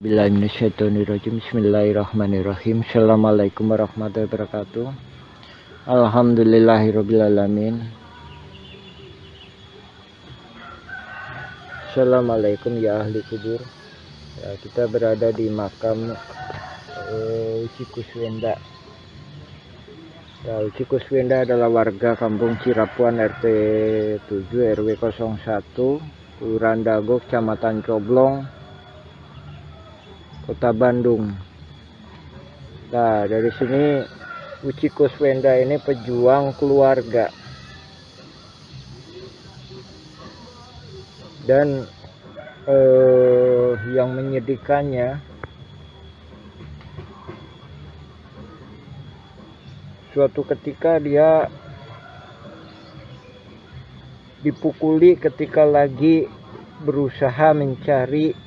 Bismillahirrahmanirrahim. Bismillahirrahmanirrahim. Assalamualaikum warahmatullahi wabarakatuh. Alhamdulillahirrabbilalamin. Assalamualaikum ya ahli kubur. Ya, kita berada di makam Uci Kuswenda. Ya, Uci Kuswenda adalah warga kampung Cirapuan RT 7 RW 01 Kelurahan Dago, Kecamatan Coblong, Kota Bandung. Nah, dari sini Uci Kuswenda ini pejuang keluarga. Dan yang menyedihkannya, suatu ketika dia dipukuli ketika lagi berusaha mencari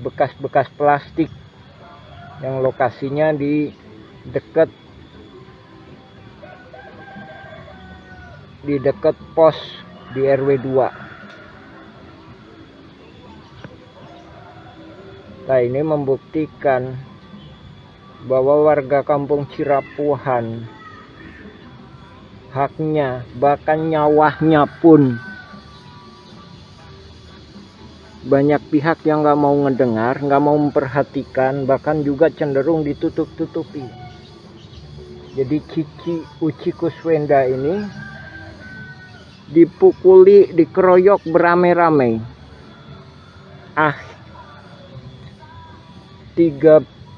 bekas-bekas plastik yang lokasinya di dekat pos di RW 2. Nah, ini membuktikan bahwa warga kampung Cirapuan haknya, bahkan nyawanya pun banyak pihak yang nggak mau ngedengar, nggak mau memperhatikan, bahkan juga cenderung ditutup-tutupi. Jadi Uci Kuswenda ini dipukuli, dikeroyok beramai-ramai.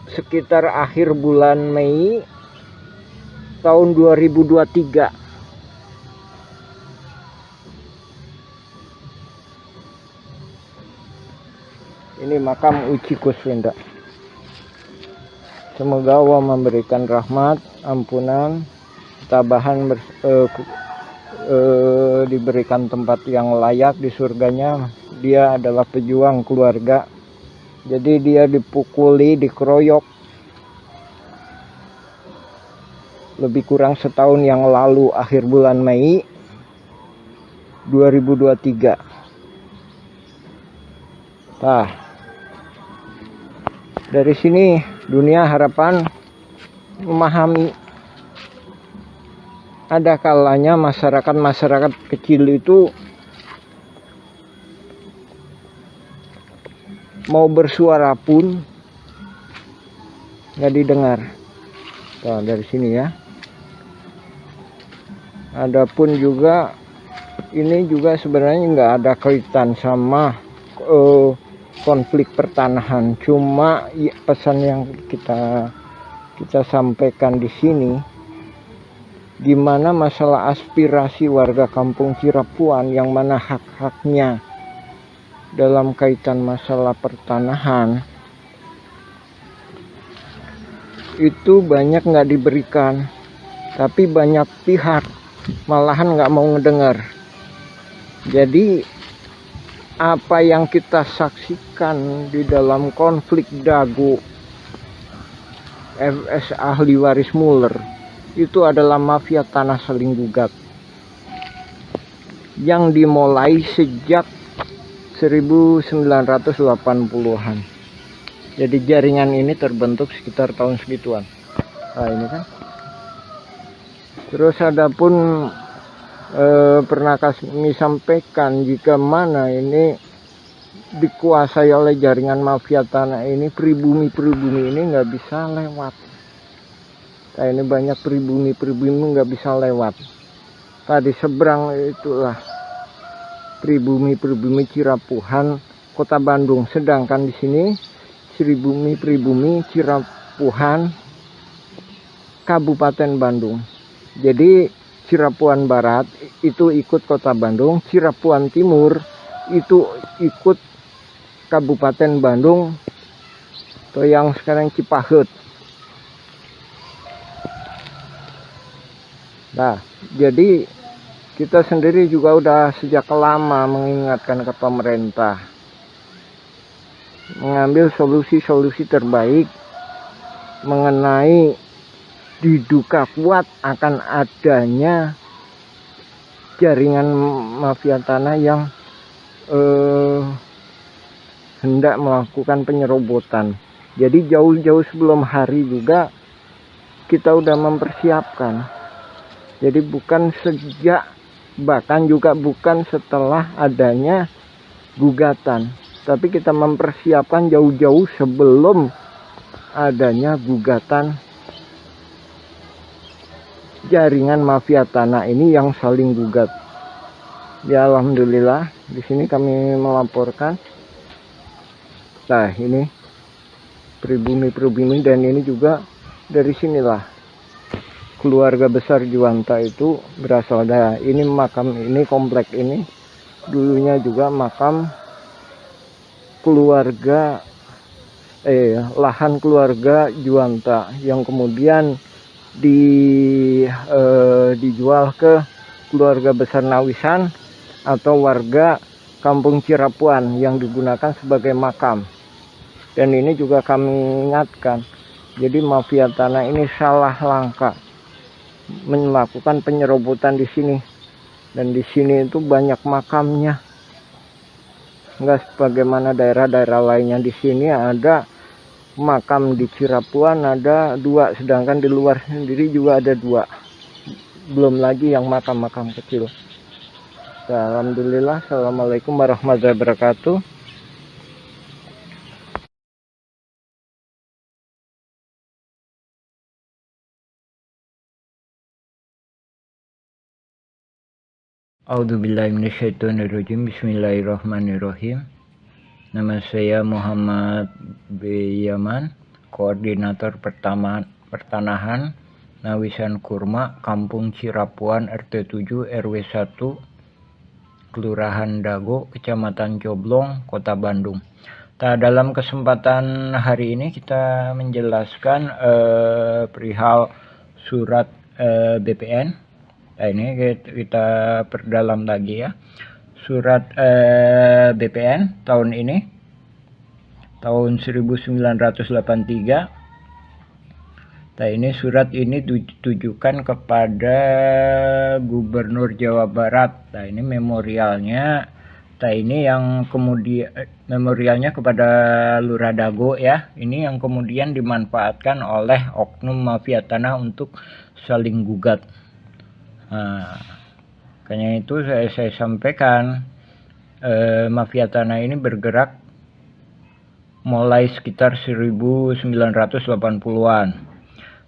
Sekitar akhir bulan Mei tahun 2023. Ini makam Uci Kuswenda. Semoga Allah memberikan rahmat, ampunan, tabahan, diberikan tempat yang layak di surganya. Dia adalah pejuang keluarga. Jadi dia dipukuli, dikeroyok lebih kurang setahun yang lalu, akhir bulan Mei 2023. Nah, dari sini dunia harapan memahami ada kalanya masyarakat kecil itu mau bersuara pun nggak didengar. Nah, dari sini ya. Adapun juga ini juga sebenarnya nggak ada kaitan sama konflik pertanahan. Cuma ya, pesan yang kita sampaikan di sini, di mana masalah aspirasi warga kampung Cirapuan yang mana hak-haknya dalam kaitan masalah pertanahan itu banyak nggak diberikan, tapi banyak pihak malahan nggak mau ngedengar. Jadi apa yang kita saksikan di dalam konflik Dago FS ahli waris Muller itu adalah mafia tanah saling gugat yang dimulai sejak 1980-an. Jadi jaringan ini terbentuk sekitar tahun segituan. Nah, ini kan. Terus adapun pernah kami sampaikan jika mana ini dikuasai oleh jaringan mafia tanah ini, pribumi ini nggak bisa lewat. Nah, ini banyak pribumi nggak bisa lewat. Tadi seberang itulah pribumi Cirapuan, Kota Bandung. Sedangkan di sini pribumi Cirapuan, Kabupaten Bandung. Jadi Cirapuan Barat itu ikut Kota Bandung, Cirapuan Timur itu ikut Kabupaten Bandung, atau yang sekarang Cipaheut. Nah, jadi kita sendiri juga udah sejak lama mengingatkan ke pemerintah mengambil solusi terbaik mengenai diduga kuat akan adanya jaringan mafia tanah yang hendak melakukan penyerobotan. Jadi jauh-jauh sebelum hari juga kita udah mempersiapkan. Jadi bukan sejak, bahkan juga bukan setelah adanya gugatan, tapi kita mempersiapkan jauh-jauh sebelum adanya gugatan jaringan mafia tanah ini yang saling gugat. Ya alhamdulillah di sini kami melaporkan. Nah ini pribumi dan ini juga dari sinilah keluarga besar Juwanta itu berasal. Dari ini makam ini, komplek ini dulunya juga makam keluarga lahan keluarga Juwanta yang kemudian dijual ke keluarga besar Nawisan atau warga Kampung Cirapuan yang digunakan sebagai makam. Dan ini juga kami ingatkan, jadi mafia tanah ini salah langkah melakukan penyerobotan di sini, dan di sini itu banyak makamnya, enggak sebagaimana daerah-daerah lainnya. Di sini ada makam di Cirapuan ada 2, sedangkan di luar sendiri juga ada 2, belum lagi yang makam-makam kecil. Alhamdulillah. Assalamualaikum warahmatullahi wabarakatuh. A'udzubillahi minasyaitonirrajim. Bismillahirrahmanirrahim. Nama saya Muhammad B. Yaman, koordinator pertanahan Nawisan Kurma, Kampung Cirapuan, RT 7 RW 1, Kelurahan Dago, Kecamatan Coblong, Kota Bandung. Dalam kesempatan hari ini kita menjelaskan perihal surat BPN. Nah, ini kita perdalam lagi ya. Surat BPN tahun ini, tahun 1983. Nah, ini surat ini ditujukan kepada Gubernur Jawa Barat. Nah, ini memorialnya. Nah, ini yang kemudian memorialnya kepada Lurah Dago ya. Ini yang kemudian dimanfaatkan oleh oknum mafia tanah untuk saling gugat. Nah, makanya itu saya sampaikan mafia tanah ini bergerak mulai sekitar 1980-an.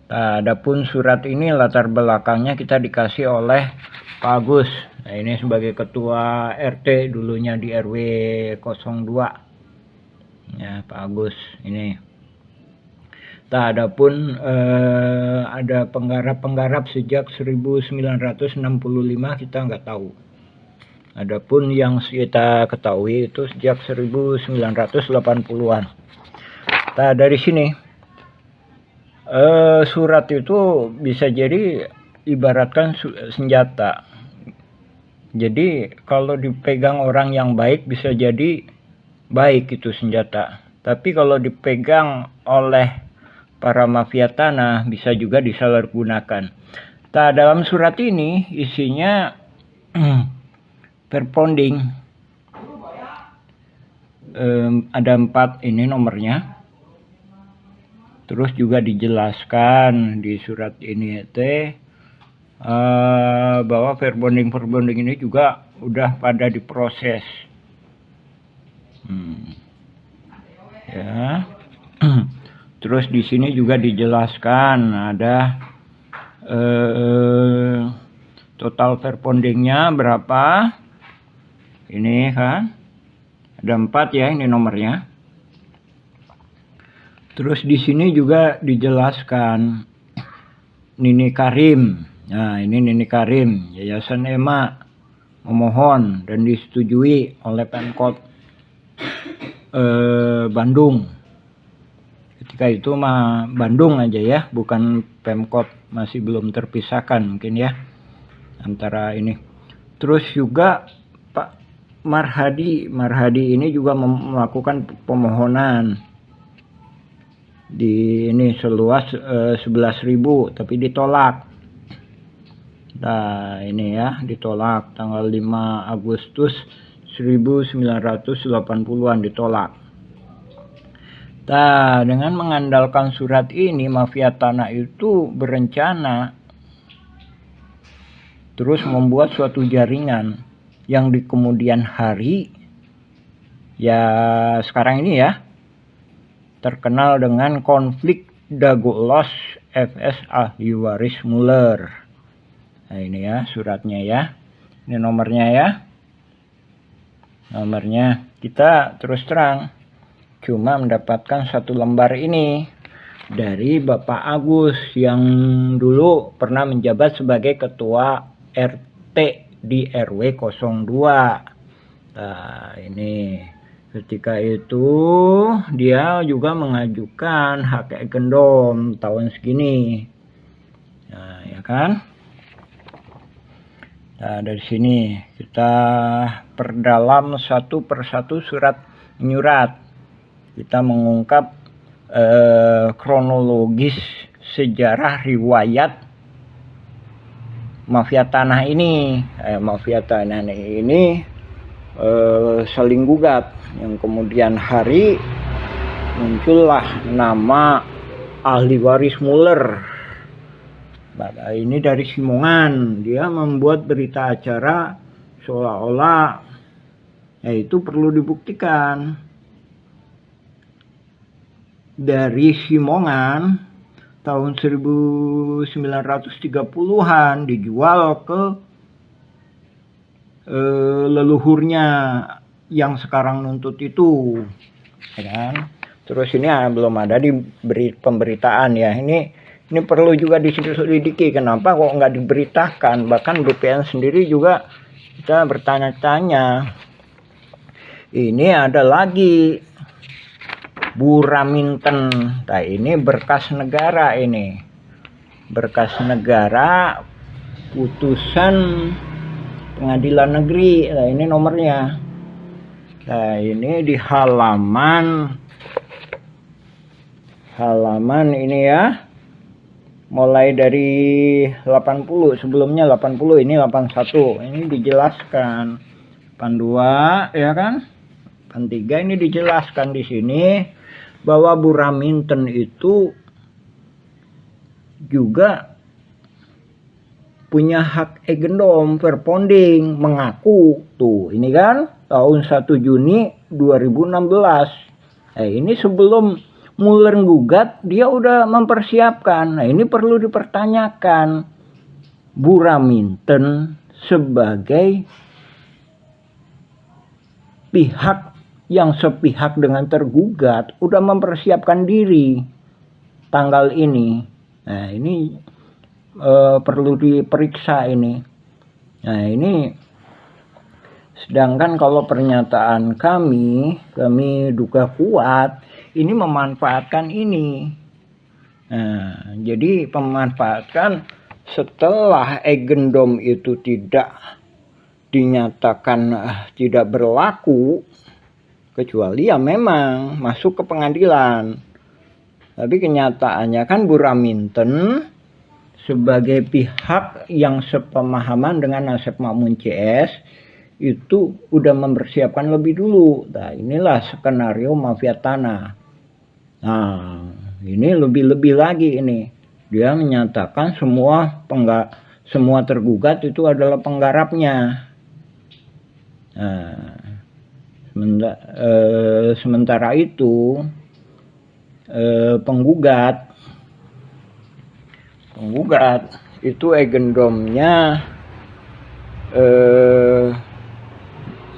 Nah, adapun surat ini latar belakangnya kita dikasih oleh Pak Agus. Nah, ini sebagai ketua RT dulunya di RW 02. Ya, Pak Agus ini. Nah, adapun ada penggarap sejak 1965 kita nggak tahu. Adapun yang kita ketahui itu sejak 1980-an. Nah, dari sini surat itu bisa jadi ibaratkan senjata. Jadi kalau dipegang orang yang baik bisa jadi baik itu senjata. Tapi kalau dipegang oleh para mafia tanah bisa juga disalahgunakan. Nah, dalam surat ini isinya perponding, ada 4 ini nomornya. Terus juga dijelaskan di surat ini bahwa verbonding ini juga udah pada diproses. Ya. Terus di sini juga dijelaskan ada total verbondingnya berapa. Ini kan ada 4 ya, ini nomornya. Terus di sini juga dijelaskan Nini Karim. Nah, ini Nini Karim, Yayasan EMA memohon dan disetujui oleh Pemkot Bandung. Ketika itu mah Bandung aja ya, bukan Pemkot, masih belum terpisahkan mungkin ya antara ini. Terus juga Pak Marhadi ini juga melakukan pemohonan di ini seluas 11.000 tapi ditolak. Nah, ini ya ditolak tanggal 5 Agustus 1980-an ditolak. Nah, dengan mengandalkan surat ini, mafia tanah itu berencana terus membuat suatu jaringan yang di kemudian hari, ya sekarang ini ya, terkenal dengan konflik Dagolos FS ahli waris Muller. Nah ini ya suratnya ya, ini nomornya ya, nomornya. Kita terus terang cuma mendapatkan satu lembar ini dari Bapak Agus yang dulu pernah menjabat sebagai ketua RT di RW 02. Nah ini ketika itu dia juga mengajukan hak egendom tahun segini. Nah ya kan. Nah dari sini kita perdalam satu persatu surat menyurat. Kita mengungkap kronologis sejarah riwayat mafia tanah ini. Mafia tanah ini saling gugat, yang kemudian hari muncullah nama ahli waris Muller. Nah, ini dari Simongan, dia membuat berita acara seolah-olah itu perlu dibuktikan. Dari Simongan tahun 1930-an dijual ke leluhurnya yang sekarang nuntut itu, ya kan? Terus ini belum ada di pemberitaan ya. Ini perlu juga diselidiki, kenapa kok nggak diberitakan. Bahkan BPN sendiri juga kita bertanya-tanya. Ini ada lagi Buraminten. Nah ini berkas negara, ini berkas negara putusan pengadilan negeri. Nah ini nomornya. Nah ini di halaman ini ya, mulai dari 80, sebelumnya 80, ini 81. Ini dijelaskan 82 ya kan, 83 ini dijelaskan di sini bahwa Buraminten itu juga punya hak egendom verponding, mengaku tuh ini kan tahun 1 Juni 2016. Ini sebelum Muller gugat dia udah mempersiapkan. Nah ini perlu dipertanyakan, Buraminten sebagai pihak yang sepihak dengan tergugat udah mempersiapkan diri tanggal ini. Nah ini perlu diperiksa ini. Nah ini sedangkan kalau pernyataan kami duga kuat ini memanfaatkan ini. Nah jadi memanfaatkan setelah egendom itu tidak dinyatakan tidak berlaku, kecuali ya memang masuk ke pengadilan. Tapi kenyataannya kan Buraminten sebagai pihak yang sepemahaman dengan Asep Makmun CS itu udah mempersiapkan lebih dulu. Nah inilah skenario mafia tanah. Nah ini lebih-lebih lagi ini. Dia menyatakan semua tergugat itu adalah penggarapnya. Nah, sementara itu penggugat itu egendomnya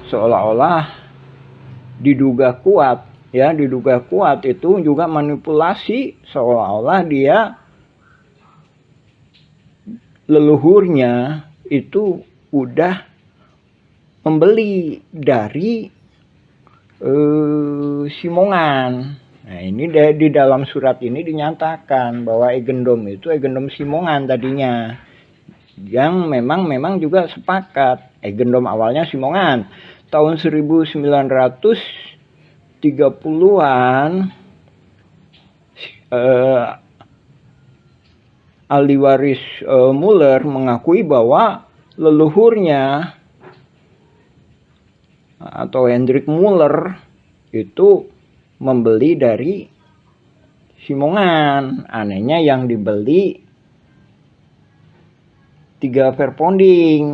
seolah-olah diduga kuat ya, diduga kuat itu juga manipulasi, seolah-olah dia leluhurnya itu udah membeli dari Simongan. Nah ini di dalam surat ini dinyatakan bahwa egendom itu egendom Simongan tadinya, yang memang juga sepakat egendom awalnya Simongan tahun 1930-an. Ahli waris Muller mengakui bahwa leluhurnya atau Hendrik Muller itu membeli dari Simongan. Anehnya yang dibeli 3 verponding.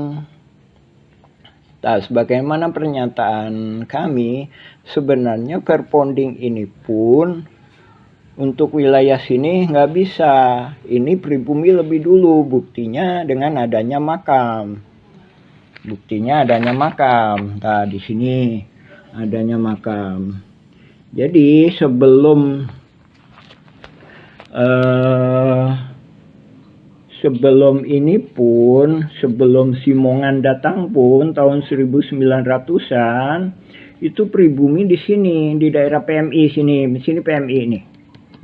Nah, sebagaimana pernyataan kami, sebenarnya verponding ini pun untuk wilayah sini nggak bisa. Ini pribumi lebih dulu, buktinya dengan adanya makam. Nah, di sini adanya makam. Jadi sebelum ini pun, sebelum Simongan datang pun tahun 1900-an, itu pribumi di sini, di daerah PMI sini. Di sini PMI ini.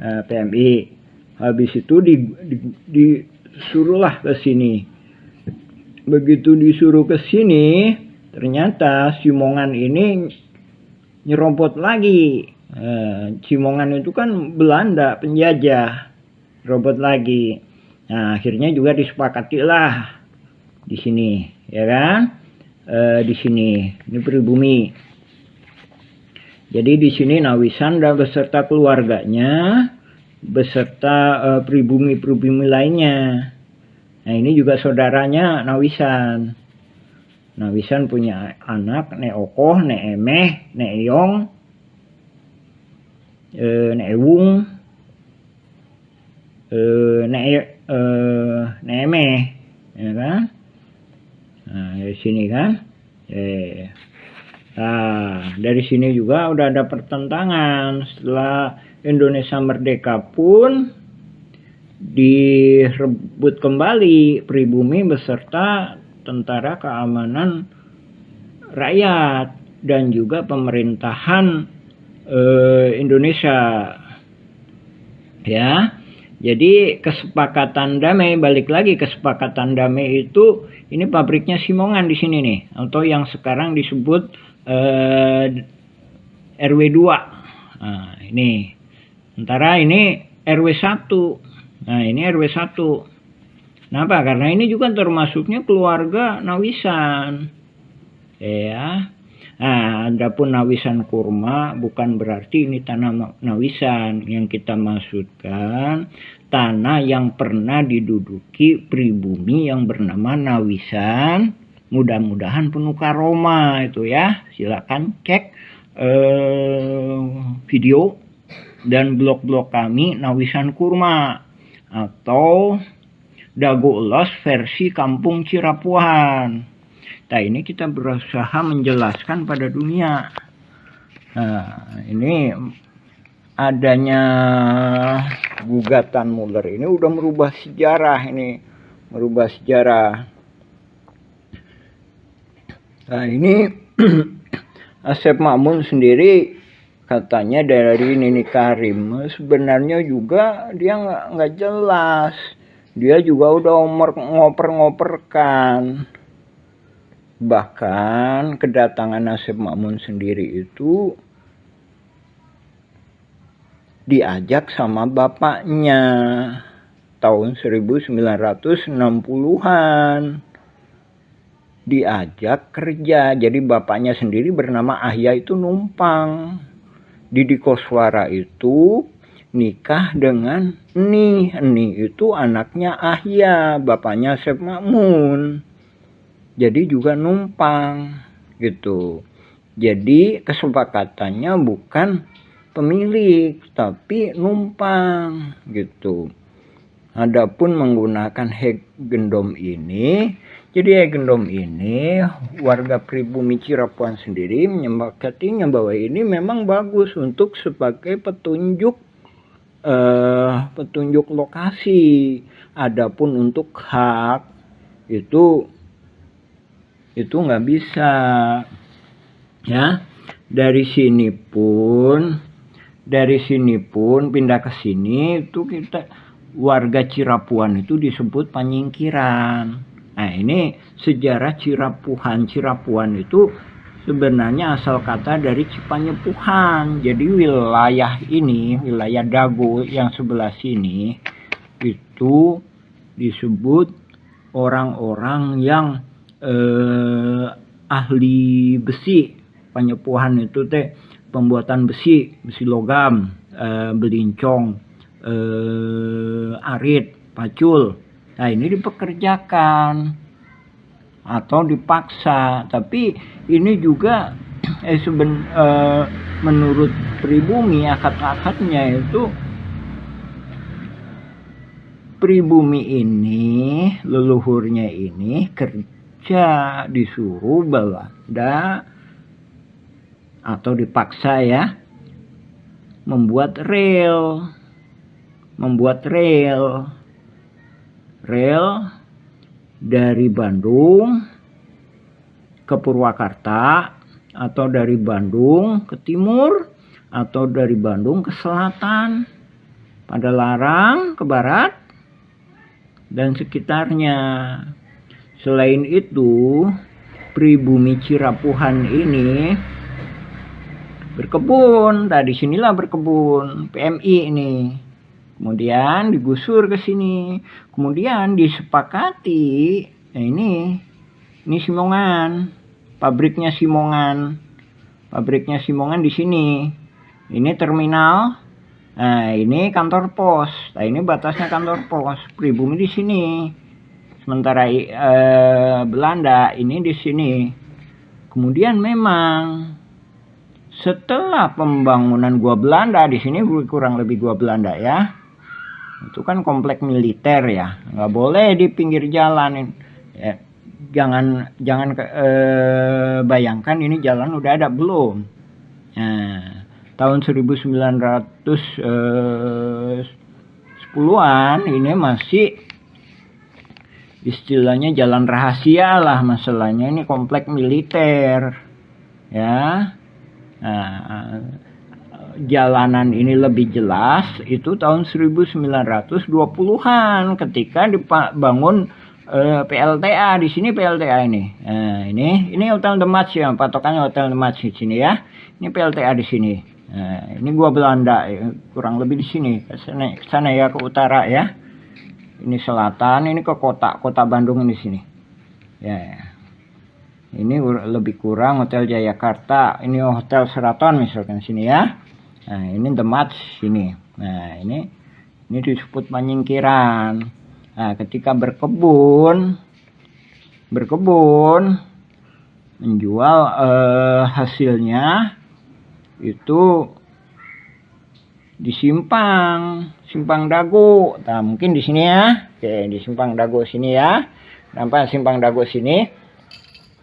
PMI. Habis itu disuruhlah ke sini. Begitu disuruh ke sini, ternyata Simongan ini nyerobot lagi. Simongan itu kan Belanda penjajah, robot lagi. Nah, akhirnya juga disepakati lah di sini, ya kan? Di sini, ini pribumi. Jadi di sini Nawisan dan beserta keluarganya, beserta pribumi-pribumi lainnya. Nah, ini juga saudaranya Nawisan. Nawisan punya anak, Nek Okoh, Nek Emeh, Nek Eyong, Nek Ewung, Nek Emeh, ya kan? Nah, dari sini kan? Nah, dari sini juga udah ada pertentangan. Setelah Indonesia merdeka pun direbut kembali pribumi beserta tentara keamanan rakyat dan juga pemerintahan Indonesia, ya. Jadi kesepakatan damai, balik lagi kesepakatan damai itu, ini pabriknya Simongan di sini nih, atau yang sekarang disebut RW 2. Nah, ini sementara ini RW 1. Nah, ini RW 1. Kenapa? Karena ini juga termasuknya keluarga Nawisan. Ya. Nah, adapun Nawisan Kurma bukan berarti ini tanah Nawisan. Yang kita maksudkan tanah yang pernah diduduki pribumi yang bernama Nawisan. Mudah-mudahan penuh karoma itu ya. Silakan cek video dan blog-blog kami Nawisan Kurma atau Dago Elos versi Kampung Cirapuan. Nah, ini kita berusaha menjelaskan pada dunia. Nah, ini adanya gugatan Muller ini udah merubah sejarah ini, merubah sejarah. Nah, ini Asep Makmun sendiri katanya dari Nini Karim, sebenarnya juga dia nggak jelas. Dia juga udah ngoper-ngoperkan. Bahkan kedatangan Asep Makmun sendiri itu diajak sama bapaknya tahun 1960-an. Diajak kerja. Jadi bapaknya sendiri bernama Ahya itu numpang. Didi Koswara itu nikah dengan Eni. Eni itu anaknya Ahya, bapaknya Asep Makmun. Jadi juga numpang gitu. Jadi kesepakatannya bukan pemilik tapi numpang gitu. Adapun menggunakan hek gendom ini, jadi hek gendom ini warga pribumi Cirapuan sendiri menyepakatinya bahwa ini memang bagus untuk sebagai petunjuk petunjuk lokasi. Adapun untuk hak itu nggak bisa, ya. Dari sini pun pindah ke sini itu kita warga Cirapuan itu disebut panyingkiran. Nah, ini sejarah Cirapuan itu sebenarnya asal kata dari Cipanyepuhan. Jadi wilayah ini, wilayah Dago yang sebelah sini itu disebut orang-orang yang ahli besi. Panyepuhan itu teh pembuatan besi logam, belincong, arit, pacul. Nah ini dipekerjakan atau dipaksa, tapi ini juga menurut pribumi akad-akadnya itu pribumi ini leluhurnya ini kerja disuruh Belanda atau dipaksa ya membuat rel dari Bandung ke Purwakarta, atau dari Bandung ke timur, atau dari Bandung ke selatan, Padalarang ke barat, dan sekitarnya. Selain itu, pribumi Cirapuhan ini berkebun. Nah, disinilah berkebun PMI ini. Kemudian digusur ke sini. Kemudian disepakati, nah ini Simongan, pabriknya Simongan di sini. Ini terminal. Nah, ini kantor pos. Nah, ini batasnya kantor pos. Pribumi di sini. Sementara Belanda ini di sini. Kemudian memang setelah pembangunan gua Belanda di sini, kurang lebih gua Belanda ya. Itu kan komplek militer ya, nggak boleh di pinggir jalan. Ya, jangan bayangkan ini jalan udah ada belum. Nah, tahun 1910-an ini masih istilahnya jalan rahasia lah, masalahnya ini komplek militer ya. Nah, jalanan ini lebih jelas itu tahun 1920-an ketika dibangun PLTA di sini. PLTA ini. Nah, ini Hotel The Match ya, patokannya Hotel The Match di sini ya. Ini PLTA di sini. Nah, ini gua Belanda ya, kurang lebih di sini. Ke sana ya, ke utara ya. Ini selatan, ini ke kota Bandung di sini. Ya. Ini lebih kurang Hotel Jayakarta, ini Hotel Sheraton misalkan sini ya. Nah, ini The Match sini. Nah, ini disebut penyingkiran. Nah, ketika berkebun menjual hasilnya itu di Simpang Dago. Nah, mungkin di sini ya. Oke, di Simpang Dago sini ya. Nampak Simpang Dago sini.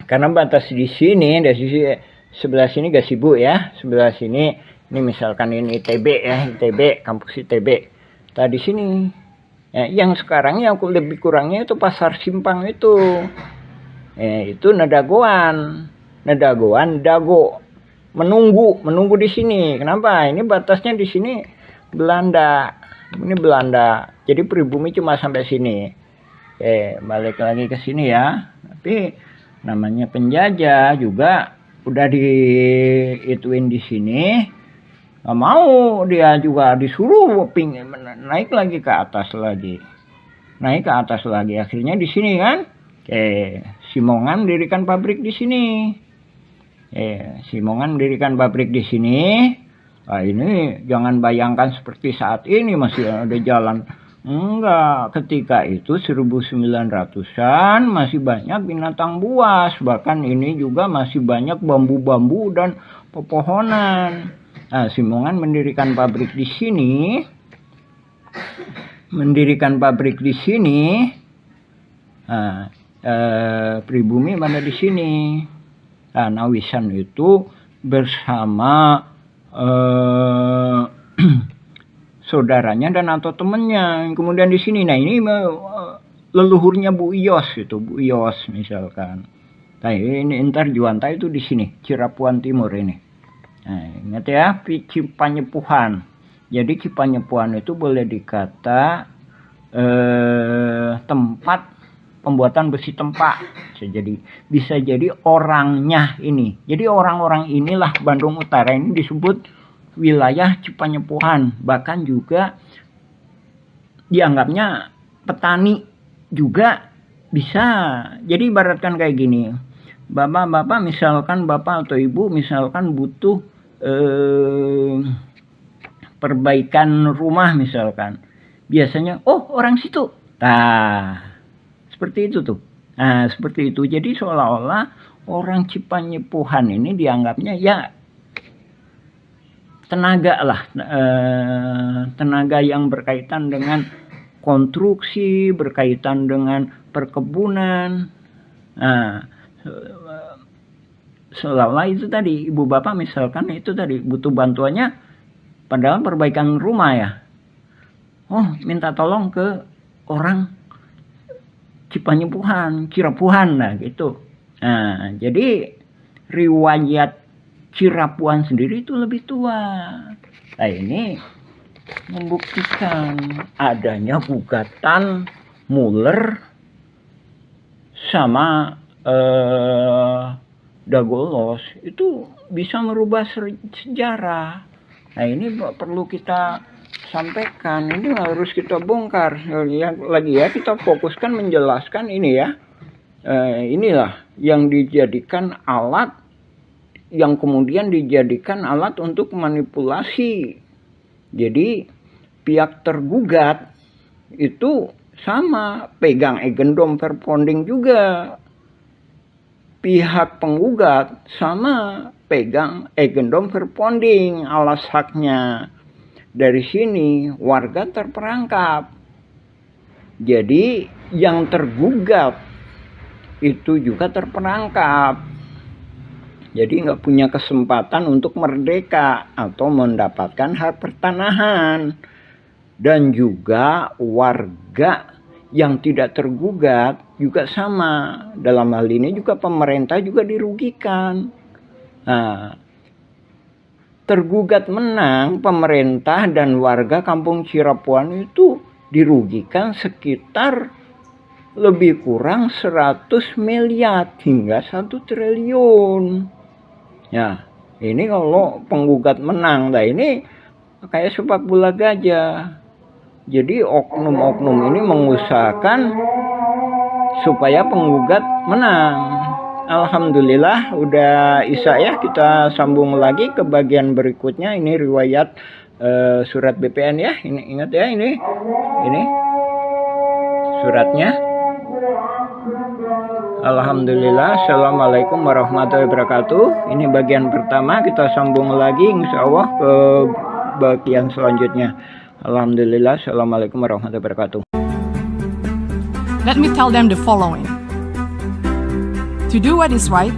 Karena batas di sini, dari sisi sebelah sini Gasibu ya, sebelah sini ini misalkan ini ITB ya, ITB, kampus ITB. Tadi sini, ya, yang sekarang yang lebih kurangnya itu pasar Simpang itu, itu Nadagoan, Dago, menunggu di sini. Kenapa? Ini batasnya di sini Belanda, ini Belanda. Jadi pribumi cuma sampai sini. Balik lagi ke sini ya, tapi namanya penjajah juga udah diituin di sini, nggak mau, dia juga disuruh naik lagi ke atas lagi, akhirnya di sini kan Simongan mendirikan pabrik di sini. Nah, ini jangan bayangkan seperti saat ini masih ada jalan. Enggak, ketika itu 1900-an masih banyak binatang buas, bahkan ini juga masih banyak bambu-bambu dan pepohonan. Nah, Simongan mendirikan pabrik di sini. Nah, pribumi mana di sini. Nah, Nawisan itu bersama saudaranya dan atau temennya. Kemudian di sini, nah ini leluhurnya Bu Iyos itu, Bu Iyos misalkan. Nah ini Intar Juwanta itu di sini, Cirapuan Timur ini. Nah, ingat ya, Cipanyepuhan. Jadi Cipanyepuhan itu boleh dikata tempat pembuatan besi tempa. Bisa jadi orangnya ini. Jadi orang-orang inilah Bandung Utara ini disebut wilayah Cipanyepuhan. Bahkan juga dianggapnya petani juga bisa. Jadi ibaratkan kayak gini, bapak misalkan, bapak atau ibu misalkan butuh perbaikan rumah misalkan, biasanya orang situ. Nah, seperti itu tuh. Nah, seperti itu. Jadi seolah-olah orang Cipanyepuhan ini dianggapnya ya tenaga lah, tenaga yang berkaitan dengan konstruksi, berkaitan dengan perkebunan. Nah, seolah-olah itu tadi ibu bapak misalkan itu tadi butuh bantuannya, padahal perbaikan rumah ya. Minta tolong ke orang Cipanyepuhan, Cirapuhan lah gitu. Nah, jadi riwayat Cirapuhan sendiri itu lebih tua. Nah, ini membuktikan adanya gugatan Muller sama Dagolos itu bisa merubah sejarah. Nah, ini perlu kita sampaikan, ini harus kita bongkar. Lagi ya, kita fokuskan menjelaskan ini ya. Inilah yang dijadikan alat, yang kemudian dijadikan alat untuk manipulasi. Jadi pihak tergugat itu sama pegang agendum verponding juga. Pihak penggugat sama pegang agendum verponding, alas haknya. Dari sini warga terperangkap. Jadi yang tergugat itu juga terperangkap. Jadi nggak punya kesempatan untuk merdeka atau mendapatkan hak pertanahan. Dan juga warga yang tidak tergugat juga sama. Dalam hal ini juga pemerintah juga dirugikan. Nah, tergugat menang, pemerintah dan warga kampung Cirapuhan itu dirugikan sekitar lebih kurang 100 miliar hingga 1 triliun. Ya, ini kalau penggugat menang. Nah, ini kayak sepak bola gajah. Jadi oknum-oknum ini mengusahakan supaya penggugat menang. Alhamdulillah udah Isya ya, kita sambung lagi ke bagian berikutnya. Ini riwayat surat BPN ya. Ini ingat ya, ini suratnya. Alhamdulillah. Assalamualaikum warahmatullahi wabarakatuh. Ini bagian pertama, kita sambung lagi insya Allah ke bagian selanjutnya. Alhamdulillah. Assalamualaikum warahmatullahi wabarakatuh. Let me tell them the following. To do what is right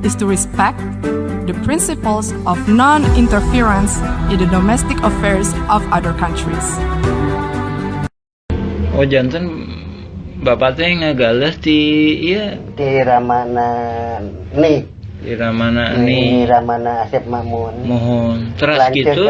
is to respect the principles of non-interference in the domestic affairs of other countries. Janten bapak teh ngagales di Ramana nih. Di Ramana Asep Mamun. Mohon. Terus gitu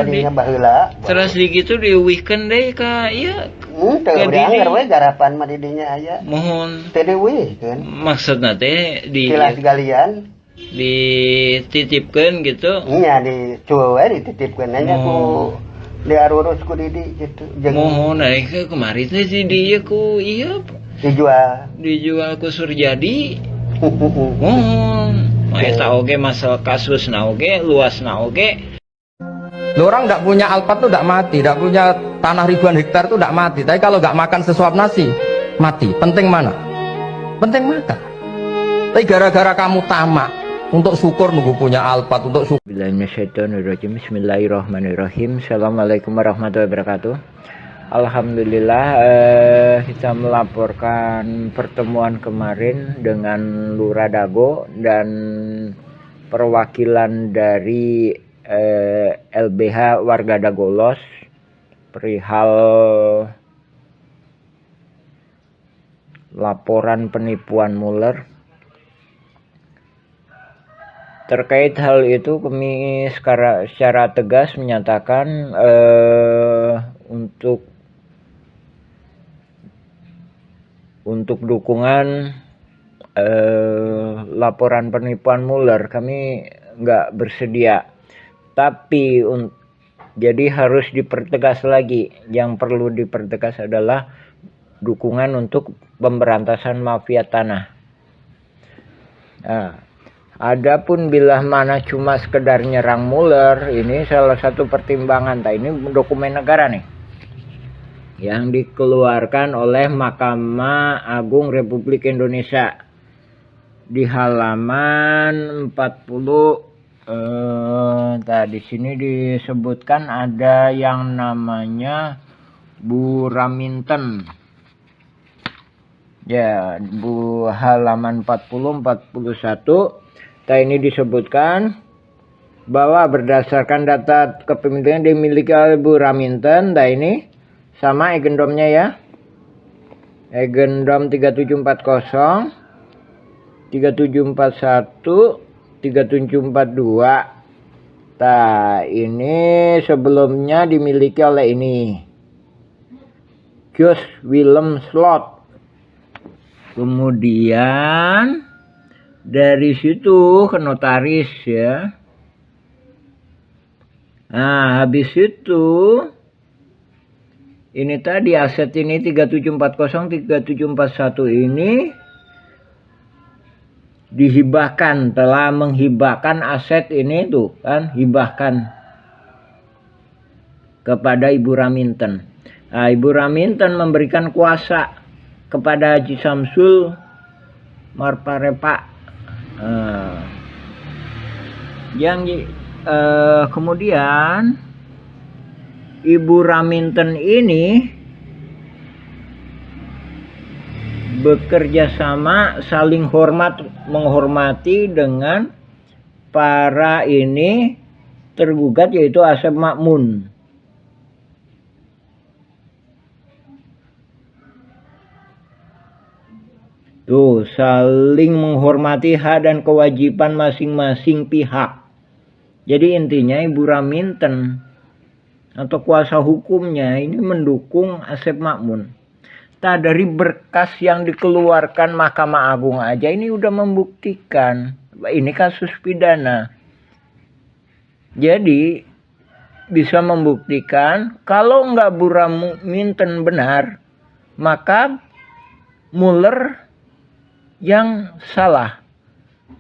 terus gitu diuwihkeun deui ka ieu. Teu urang we garapan mah di dinya aya. Mohon. Teu diuwihkeun. Maksudna teh di Kilas galian dititipkeun gitu. Iya, dicuwe we dititipkeun nya ku diarurus ku di gitu. Mohon naik kemari teh di dieu ku ieu dijual ku Surjadi. Mohon. Eta oge masalah kasusna oge, luasna oge. Orang nggak punya alpat tuh nggak mati, nggak punya tanah ribuan hektar tuh nggak mati. Tapi kalau nggak makan sesuap nasi, mati. Penting mana? Penting makan. Tapi gara-gara kamu tamak untuk syukur nunggu punya alpat untuk syukur. Bismillahirrahmanirrahim. Assalamualaikum warahmatullahi wabarakatuh. Alhamdulillah kita melaporkan pertemuan kemarin dengan Lurah Dago dan perwakilan dari LBH warga Dagolos perihal laporan penipuan Muller. Terkait hal itu kami secara tegas menyatakan untuk dukungan laporan penipuan Muller kami nggak bersedia, tapi jadi harus dipertegas lagi. Yang perlu dipertegas adalah dukungan untuk pemberantasan mafia tanah. Nah, Adapun bila mana cuma sekedar nyerang Mueller, ini salah satu pertimbangan. Ini dokumen negara nih yang dikeluarkan oleh Mahkamah Agung Republik Indonesia di halaman 40. Di sini disebutkan ada yang namanya Bu Raminten. Ya, halaman 40-41. Ini disebutkan bahwa berdasarkan data kepemilikan dimiliki oleh Bu Raminten. Ini sama agendumnya ya. Agendum 3740, 3741, 3742. Ini sebelumnya dimiliki oleh ini, Jos Willem Slot. Kemudian dari situ ke notaris ya. Nah, habis itu ini tadi aset ini 3740, 3741 ini dihibahkan, telah menghibahkan aset ini tuh kan, hibahkan kepada Ibu Raminten. Nah, Ibu Raminten memberikan kuasa kepada Haji Samsul Marparepa. Kemudian Ibu Raminten ini bekerja sama, saling menghormati dengan para ini tergugat, yaitu Asep Makmun. Tuh, saling menghormati hak dan kewajiban masing-masing pihak. Jadi intinya Ibu Raminten atau kuasa hukumnya ini mendukung Asep Makmun. Dari berkas yang dikeluarkan Mahkamah Agung aja ini udah membuktikan ini kasus pidana. Jadi bisa membuktikan kalau nggak Bu Raminten benar, maka Mueller yang salah.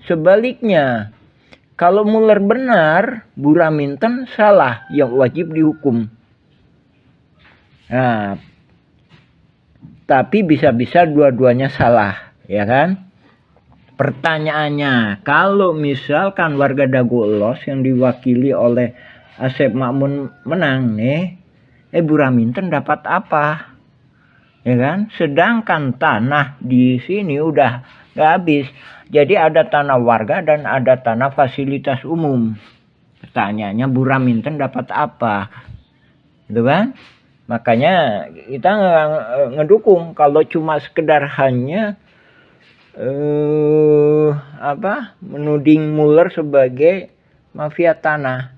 Sebaliknya, kalau Mueller benar, Bu Raminten salah, yang wajib dihukum. Nah, tapi bisa-bisa dua-duanya salah, ya kan? Pertanyaannya, kalau misalkan warga Dago Elos yang diwakili oleh Asep Makmun menang nih, Bu Raminten dapat apa? Ya kan? Sedangkan tanah di sini udah gak habis. Jadi ada tanah warga dan ada tanah fasilitas umum. Pertanyaannya, Bu Raminten dapat apa? Gitu kan? Makanya kita ngedukung kalau cuma sekedar hanya menuding Mueller sebagai mafia tanah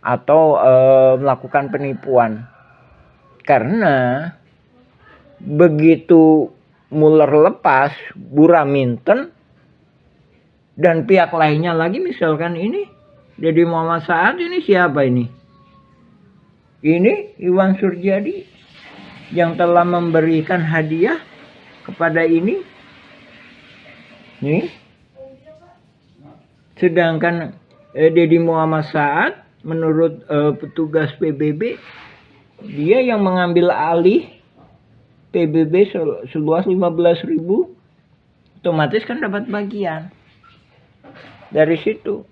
atau melakukan penipuan. Karena begitu Mueller lepas, Bu Raminten dan pihak lainnya lagi, misalkan ini Deddy Muhammad Saad, ini siapa ini? Ini Iwan Surjadi yang telah memberikan hadiah kepada ini. Nih. Sedangkan Deddy Muhammad Saad menurut petugas PBB, dia yang mengambil alih PBB seluas 15.000, otomatis kan dapat bagian. Dari situ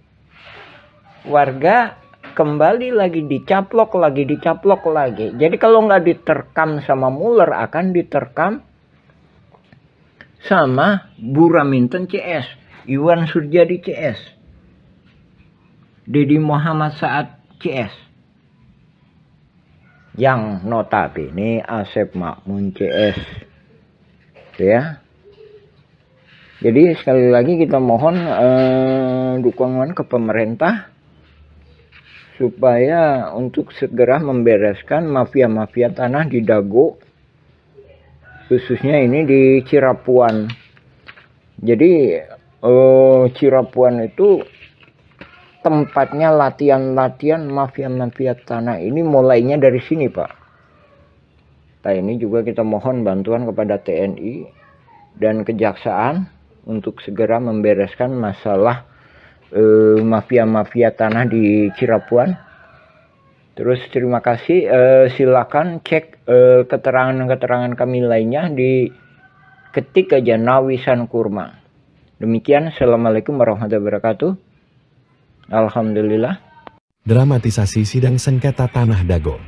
warga kembali lagi dicaplok lagi. Jadi kalau nggak diterkam sama Mueller, akan diterkam sama Bu Raminten CS, Iwan Surjadi CS, Deddy Muhammad Saad CS, yang notabene Asep Makmun CS, ya. Jadi sekali lagi kita mohon dukungan ke pemerintah supaya untuk segera membereskan mafia-mafia tanah di Dago, khususnya ini di Cirapuan. Jadi Cirapuan itu tempatnya latihan mafia-mafia tanah. Ini mulainya dari sini, Pak. Ini juga kita mohon bantuan kepada TNI dan Kejaksaan untuk segera membereskan masalah mafia-mafia tanah di Cirebon. Terus terima kasih, silakan cek keterangan-keterangan kami lainnya di ketik aja Nawisan Kurma. Demikian, assalamualaikum warahmatullahi wabarakatuh. Alhamdulillah. Dramatisasi sidang sengketa tanah Dago.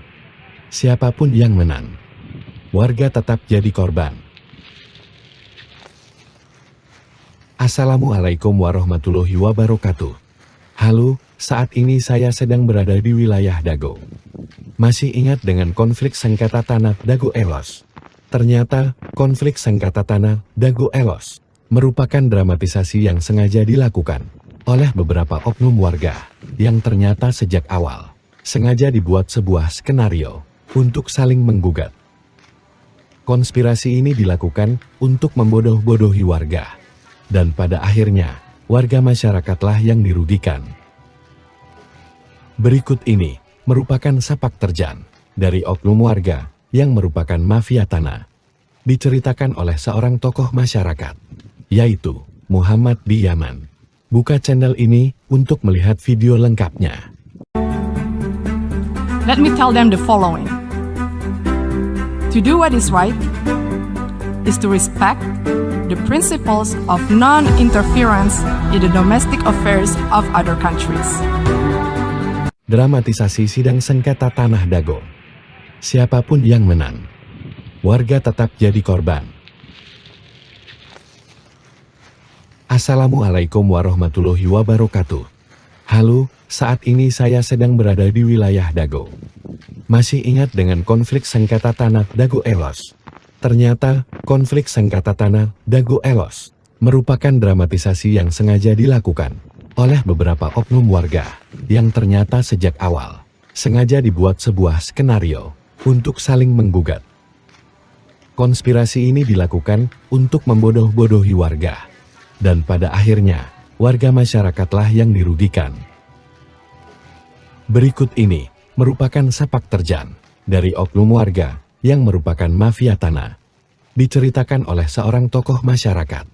Siapapun yang menang, warga tetap jadi korban. Assalamualaikum warahmatullahi wabarakatuh. Halo, saat ini saya sedang berada di wilayah Dago. Masih ingat dengan konflik sengketa tanah Dago Elos? Ternyata, konflik sengketa tanah Dago Elos merupakan dramatisasi yang sengaja dilakukan oleh beberapa oknum warga yang ternyata sejak awal sengaja dibuat sebuah skenario untuk saling menggugat. Konspirasi ini dilakukan untuk membodoh-bodohi warga. Dan pada akhirnya, warga masyarakatlah yang dirugikan. Berikut ini merupakan sepak terjang dari oknum warga yang merupakan mafia tanah. Diceritakan oleh seorang tokoh masyarakat, yaitu Muhammad di Yaman. Buka channel ini untuk melihat video lengkapnya. Let me tell them the following. To do what is right is to respect the principles of non-interference in the domestic affairs of other countries. Dramatisasi sidang sengketa tanah Dago. Siapapun yang menang, warga tetap jadi korban. Assalamualaikum warahmatullahi wabarakatuh. Halo, saat ini saya sedang berada di wilayah Dago. Masih ingat dengan konflik sengketa tanah Dago Elos? Ternyata, konflik sengketa tanah Dago Elos merupakan dramatisasi yang sengaja dilakukan oleh beberapa oknum warga yang ternyata sejak awal sengaja dibuat sebuah skenario untuk saling menggugat. Konspirasi ini dilakukan untuk membodoh-bodohi warga. Dan pada akhirnya, warga masyarakatlah yang dirugikan. Berikut ini merupakan sepak terjang dari oknum warga yang merupakan mafia tanah. Diceritakan oleh seorang tokoh masyarakat,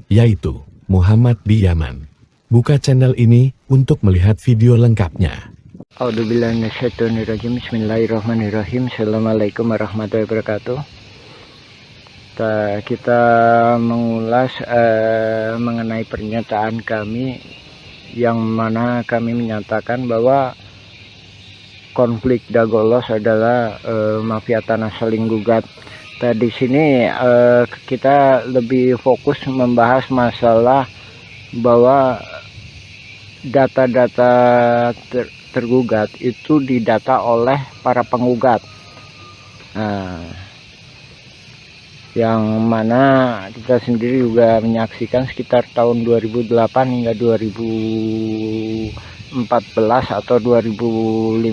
yaitu Muhammad di Yaman. Buka channel ini untuk melihat video lengkapnya. A'udzubillahi minasyaitonirrajim. Bismillahirrahmanirrahim. Assalamualaikum warahmatullahi wabarakatuh. Kita mengulas mengenai pernyataan kami yang mana kami menyatakan bahwa konflik Dago Elos adalah mafia tanah saling gugat. Di sini kita lebih fokus membahas masalah bahwa data-data tergugat itu didata oleh para penggugat. Yang mana kita sendiri juga menyaksikan sekitar tahun 2008 hingga 2014 atau 2015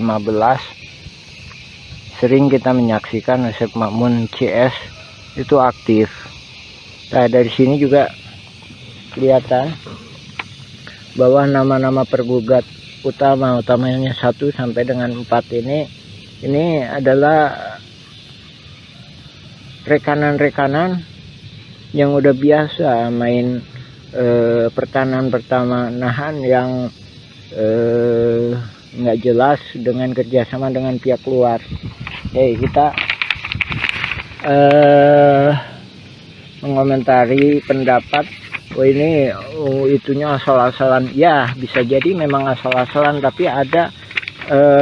sering kita menyaksikan Asep Makmun CS itu aktif. Nah, dari sini juga kelihatan bahwa nama-nama pergugat utamanya 1 sampai dengan 4 ini adalah rekanan-rekanan yang udah biasa main pertanahan yang nggak jelas dengan kerjasama dengan pihak luar. Kita mengomentari pendapat ini itunya asal-asalan. Ya, bisa jadi memang asal-asalan, tapi ada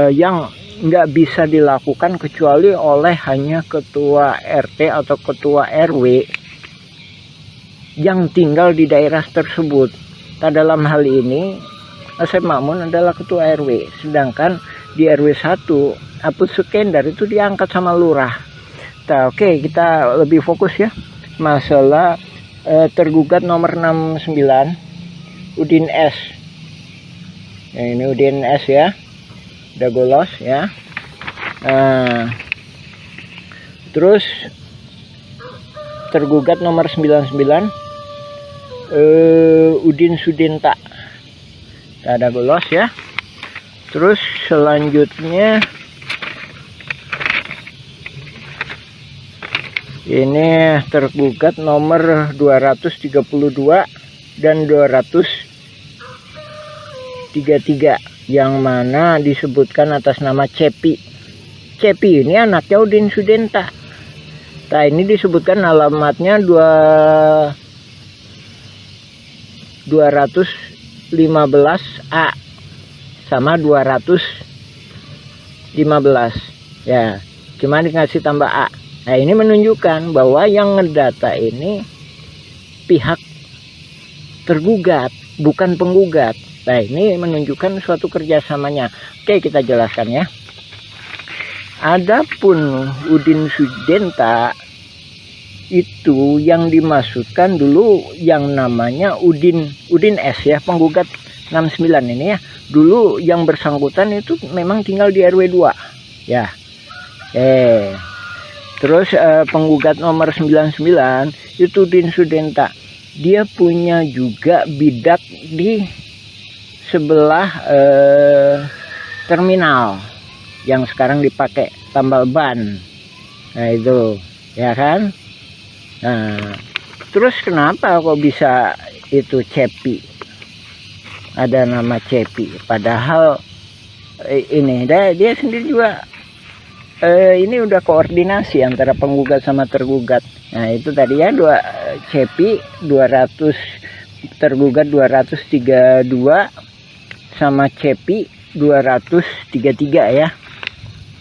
yang nggak bisa dilakukan kecuali oleh hanya ketua RT atau ketua RW yang tinggal di daerah tersebut. Dalam hal ini Asep Makmun adalah ketua RW, sedangkan di RW 1 Apus Sukendar itu diangkat sama lurah. Oke, kita lebih fokus ya masalah tergugat nomor 69 Udin S. Ini Udin S ya, Dago Elos ya. Terus tergugat nomor 99 Udin Sudinta, Dago Elos ya. Terus selanjutnya ini tergugat nomor 232 dan 233 233 yang mana disebutkan atas nama Cepi. Cepi ini anaknya Udin Sudenta. Nah, ini disebutkan alamatnya 215A sama 215 ya, cuma dikasih tambah A. Nah, ini menunjukkan bahwa yang ngedata ini pihak tergugat, bukan penggugat. Nah, ini menunjukkan suatu kerjasamanya. Oke, kita jelaskan ya. Adapun Udin Sudenta itu yang dimaksudkan dulu yang namanya Udin S ya, penggugat 69 ini ya. Dulu yang bersangkutan itu memang tinggal di RW 2 ya. Terus penggugat nomor 99 itu Udin Sudenta. Dia punya juga bidak di sebelah terminal yang sekarang dipakai tambal ban. Nah, itu ya kan. Nah, terus kenapa kok bisa itu Cepi, ada nama Cepi, padahal ini dia sendiri juga ini udah koordinasi antara penggugat sama tergugat. Nah, itu tadi ya, Cepi 200, tergugat 232 sama Cepi 233 ya.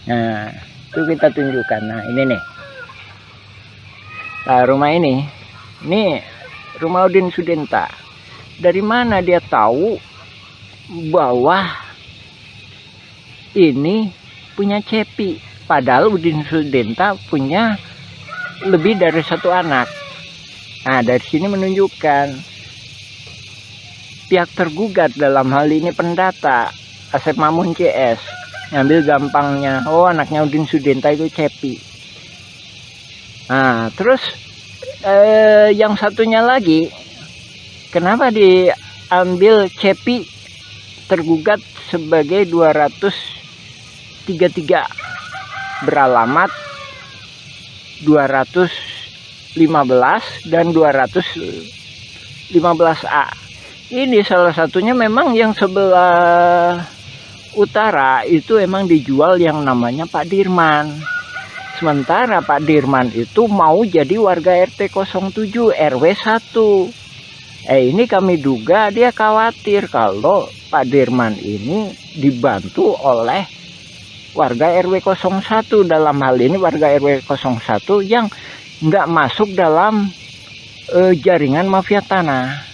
Nah, itu kita tunjukkan. Nah, ini nih. Nah, rumah ini rumah Udin Sudenta. Dari mana dia tahu bahwa ini punya Cepi? Padahal Udin Sudenta punya lebih dari satu anak. Nah, dari sini menunjukkan pihak tergugat, dalam hal ini pendata Asep Mamun CS, ngambil gampangnya, oh anaknya Udin Sudenta itu Cepi. Nah, terus yang satunya lagi, kenapa diambil Cepi tergugat sebagai 233 beralamat 215 dan 215A. Ini salah satunya memang yang sebelah utara itu emang dijual yang namanya Pak Dirman. Sementara Pak Dirman itu mau jadi warga RT 07 RW 1. Ini kami duga dia khawatir kalau Pak Dirman ini dibantu oleh warga RW 01, dalam hal ini warga RW 01 yang nggak masuk dalam jaringan mafia tanah.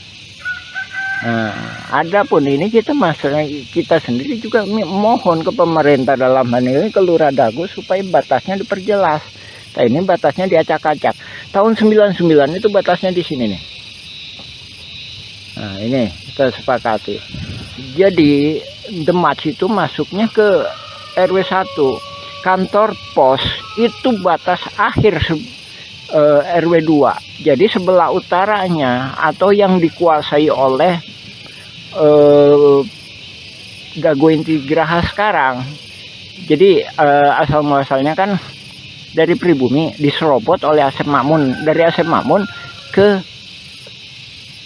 Nah, adapun ini kita sendiri juga mohon ke pemerintah, dalam hal ini ke Lurah Dago, supaya batasnya diperjelas. Nah, ini batasnya diacak-acak. Tahun 99 itu batasnya di sini nih. Nah, ini kita sepakati. Jadi Demak itu masuknya ke RW 1. Kantor pos itu batas akhir RW 2. Jadi sebelah utaranya atau yang dikuasai oleh Dago Inti Geraha sekarang. Jadi asal muasalnya kan dari pribumi diserobot oleh Asep Mamun, dari Asep Mamun ke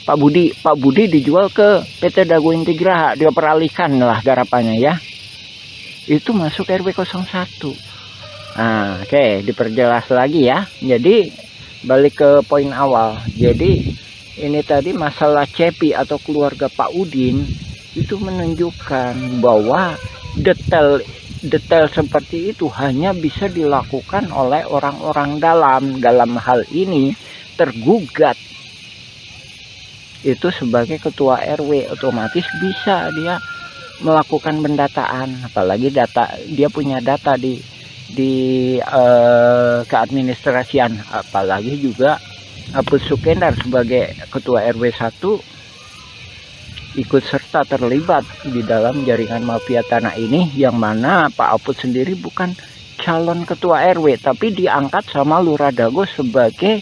Pak Budi. Pak Budi dijual ke PT Dago Inti Geraha, dia peralihkan lah garapannya ya. Itu masuk RW 01. Nah, oke, diperjelas lagi ya. Jadi balik ke poin awal. Jadi ini tadi masalah Cepi atau keluarga Pak Udin itu menunjukkan bahwa detail seperti itu hanya bisa dilakukan oleh orang-orang dalam hal ini tergugat itu sebagai ketua RW, otomatis bisa dia melakukan pendataan, apalagi dia punya data di keadministrasian, apalagi juga Apus Sukendar sebagai ketua RW 1 ikut serta terlibat di dalam jaringan mafia tanah ini, yang mana Pak Apus sendiri bukan calon ketua RW tapi diangkat sama Lurah Dago sebagai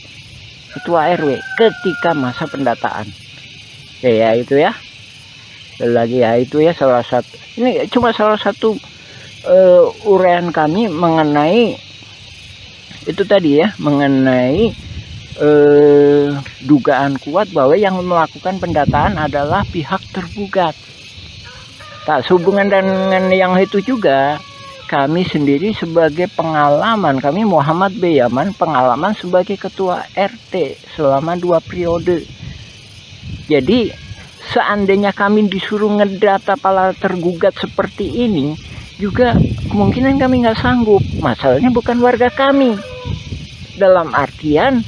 ketua RW ketika masa pendataan. Oke ya, itu ya. Lagi ya, itu ya salah satu, ini cuma salah satu uraian kami mengenai itu tadi ya, mengenai dugaan kuat bahwa yang melakukan pendataan adalah pihak tergugat. Tak sehubungan dengan yang itu juga, kami sendiri sebagai pengalaman, kami Muhammad B. Yaman, pengalaman sebagai ketua RT selama 2 periode. Jadi seandainya kami disuruh ngedata para tergugat seperti ini, juga kemungkinan kami nggak sanggup. Masalahnya bukan warga kami. Dalam artian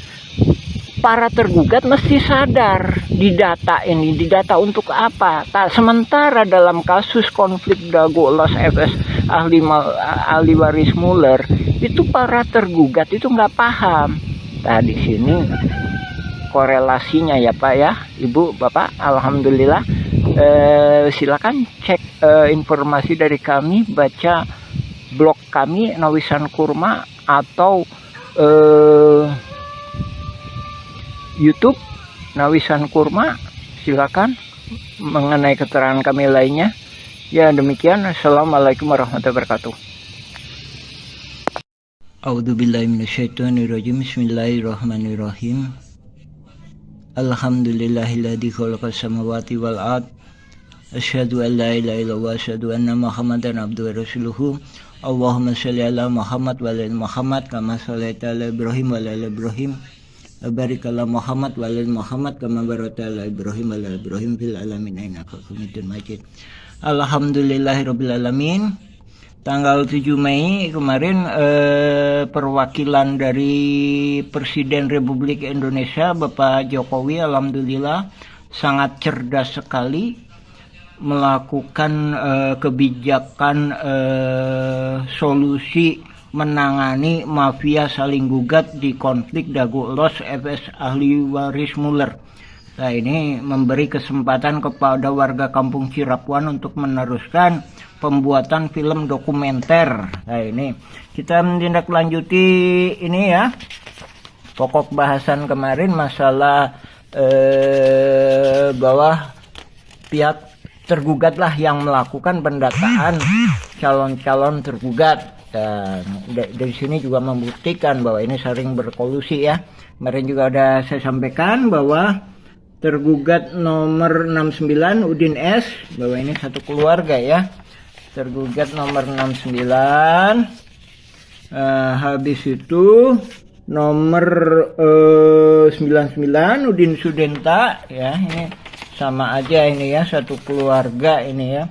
para tergugat mesti sadar didata ini, didata untuk apa? Tak sementara dalam kasus konflik Dago Elos FS ahli waris Muller itu para tergugat itu nggak paham. Nah di sini korelasinya ya Pak ya, Ibu, Bapak, alhamdulillah. Silakan cek informasi dari kami, baca blog kami Nawisan Kurma atau YouTube Nawisan Kurma, silakan mengenai keterangan kami lainnya. Ya demikian, assalamualaikum warahmatullahi wabarakatuh. A'udzubillahi minasyaitonirrajim. Bismillahirrahmanirrahim. Alhamdulillahilladzi khalaqas samawati wal ard. Asyhadu an la ilaha illallah wa asyhadu anna Muhammadan abduhu wa rasuluhu. Allahumma shalli ala Muhammad wa ala Muhammad kama shallaita ala Ibrahim wa ala Ibrahim. Barik ala Muhammad wa ala Muhammad kama barakta ala Ibrahim wa ala Ibrahim fil alamin innaka Hamidum Majid. Alhamdulillahirabbil alamin. Tanggal 7 Mei kemarin perwakilan dari Presiden Republik Indonesia Bapak Jokowi alhamdulillah sangat cerdas sekali melakukan kebijakan solusi menangani mafia saling gugat di konflik Dago Elos FS ahli waris Muller. Nah ini memberi kesempatan kepada warga kampung Cirapuan untuk meneruskan pembuatan film dokumenter. Nah ini kita menindaklanjuti ini ya, pokok bahasan kemarin masalah bahwa pihak tergugatlah yang melakukan pendataan calon-calon tergugat. Dan dari sini juga membuktikan bahwa ini sering berkolusi ya. Kemarin juga ada saya sampaikan bahwa tergugat nomor 69 Udin S, bahwa ini satu keluarga ya. Tergugat nomor 69, habis itu nomor 99 Udin Sudenta ya, ini sama aja ini ya, satu keluarga ini ya.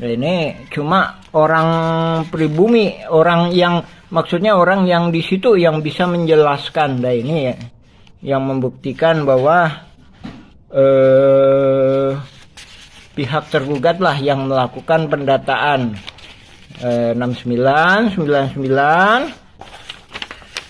Nah, ini cuma orang pribumi, orang yang maksudnya orang yang di situ yang bisa menjelaskan. Nah ini ya, yang membuktikan bahwa pihak tergugat lah yang melakukan pendataan. 69, 99.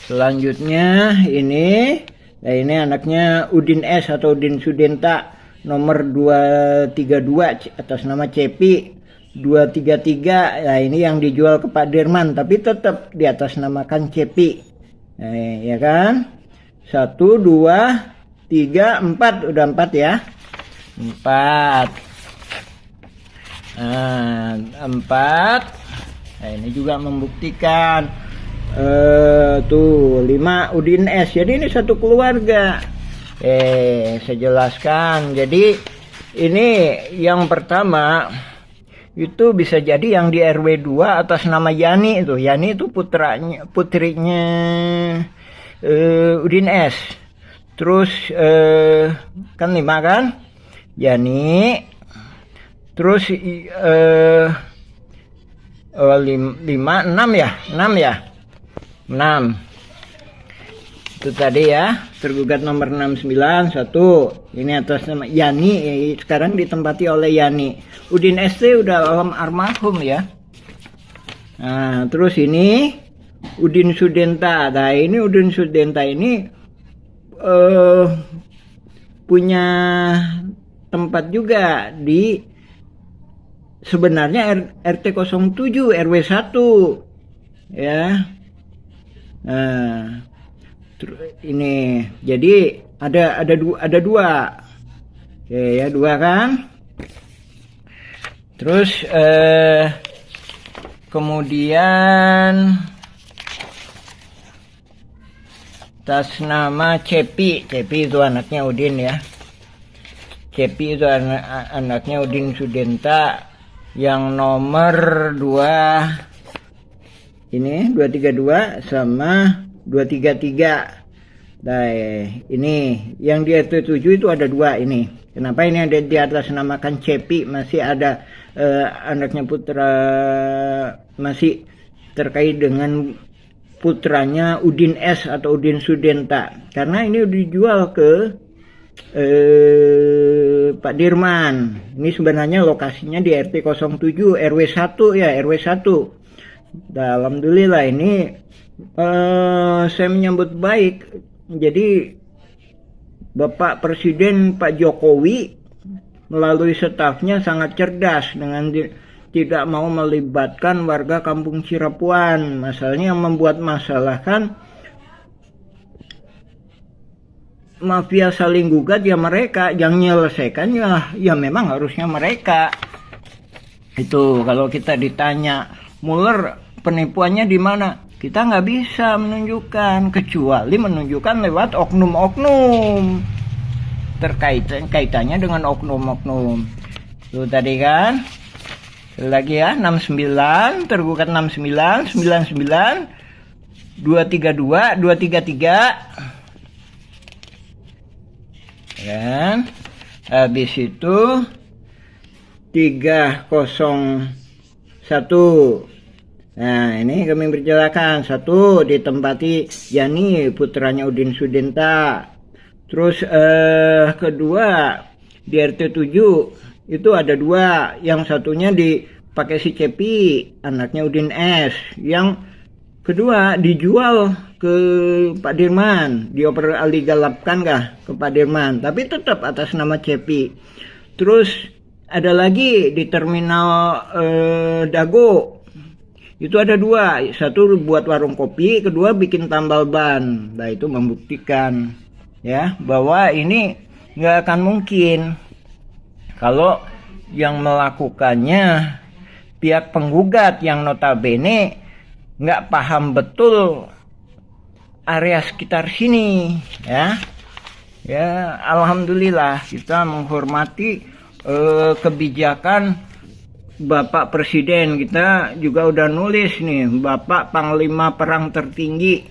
Selanjutnya ini, nah ini anaknya Udin S atau Udin Sudenta nomor 232 atas nama Cepi 233. Nah ini yang dijual ke Pak Dirman tapi tetap di atas namakan Cepi. Nah, ya kan? 1, 2, 3, 4, udah 4 ya. 4. Nah, 4. Nah ini juga membuktikan. Tuh 5 Udin S. Jadi ini satu keluarga. Saya jelaskan. Jadi ini yang pertama itu bisa jadi yang di RW 2 atas nama Yani itu. Yani itu putrinya Udin S. Terus kan 5 kan? Yani. Terus 5, 6 ya? 6 ya? 6. Itu tadi ya, tergugat nomor 69, 1. Ini atas nama Yani, sekarang ditempati oleh Yani. Udin ST udah almarhum ya. Nah, terus ini Udin Sudenta. Nah, ini Udin Sudenta ini punya tempat juga di sebenarnya RT 07 RW 1 ya. Nah, ini jadi ada dua. Oke ya, 2 kan. Terus kemudian atas nama Cepi. Cepi itu anaknya Udin ya. Cepi itu anaknya Udin Sudenta. yang nomor 2 ini 232 sama 233. Nah, ini yang di RT 7 itu ada 2 ini. Kenapa ini ada di atas namakan Cepi, masih ada anaknya putra, masih terkait dengan putranya Udin S atau Udin Sudenta, karena ini dijual ke Pak Dirman. Ini sebenarnya lokasinya di RT 07 RW 1 ya, RW 1. Alhamdulillah ini saya menyambut baik. Jadi Bapak Presiden Pak Jokowi melalui stafnya sangat cerdas dengan tidak mau melibatkan warga Kampung Cirapuan. Masalahnya yang membuat masalah kan mafia saling gugat ya mereka, yang menyelesaikan ya memang harusnya mereka. Itu kalau kita ditanya Mueller penipuannya di mana, kita nggak bisa menunjukkan, kecuali menunjukkan lewat oknum-oknum, kaitannya dengan oknum-oknum. Itu tadi kan lagi ya, 69 tergugat 69 99 232 233 kan, habis itu 301. Nah, ini kami berjelaskan. 1 ditempati Yani putranya Udin Sudenta. Terus kedua di RT 7 itu ada 2. Yang satunya dipakai si Cepi, anaknya Udin S. Yang kedua dijual ke Pak Dirman, dioper aligalapkan ke Pak Dirman, tapi tetap atas nama Cepi. Terus ada lagi di terminal Dago. Itu ada 2, 1 buat warung kopi, kedua bikin tambal ban. Nah, itu membuktikan ya bahwa ini nggak akan mungkin kalau yang melakukannya pihak penggugat yang notabene nggak paham betul area sekitar sini ya. Ya, alhamdulillah kita menghormati kebijakan Bapak Presiden. Kita juga udah nulis nih, Bapak Panglima Perang Tertinggi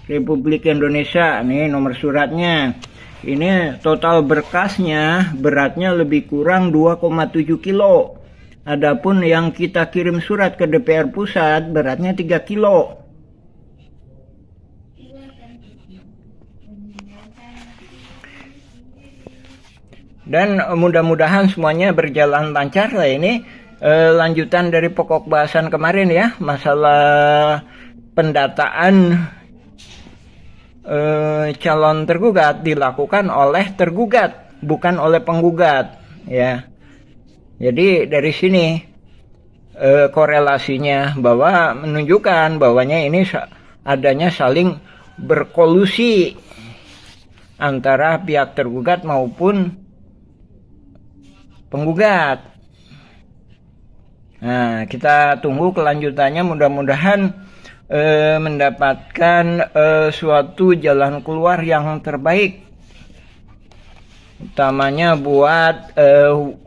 Republik Indonesia, nih nomor suratnya. Ini total berkasnya beratnya lebih kurang 2,7 kilo. Adapun yang kita kirim surat ke DPR Pusat beratnya 3 kilo. Dan mudah-mudahan semuanya berjalan lancar lah ini. Lanjutan dari pokok bahasan kemarin ya, masalah pendataan calon tergugat dilakukan oleh tergugat, bukan oleh penggugat ya. Jadi dari sini korelasinya bahwa menunjukkan bahwanya ini adanya saling berkolusi antara pihak tergugat maupun penggugat. Nah, kita tunggu kelanjutannya, mudah-mudahan mendapatkan suatu jalan keluar yang terbaik, utamanya buat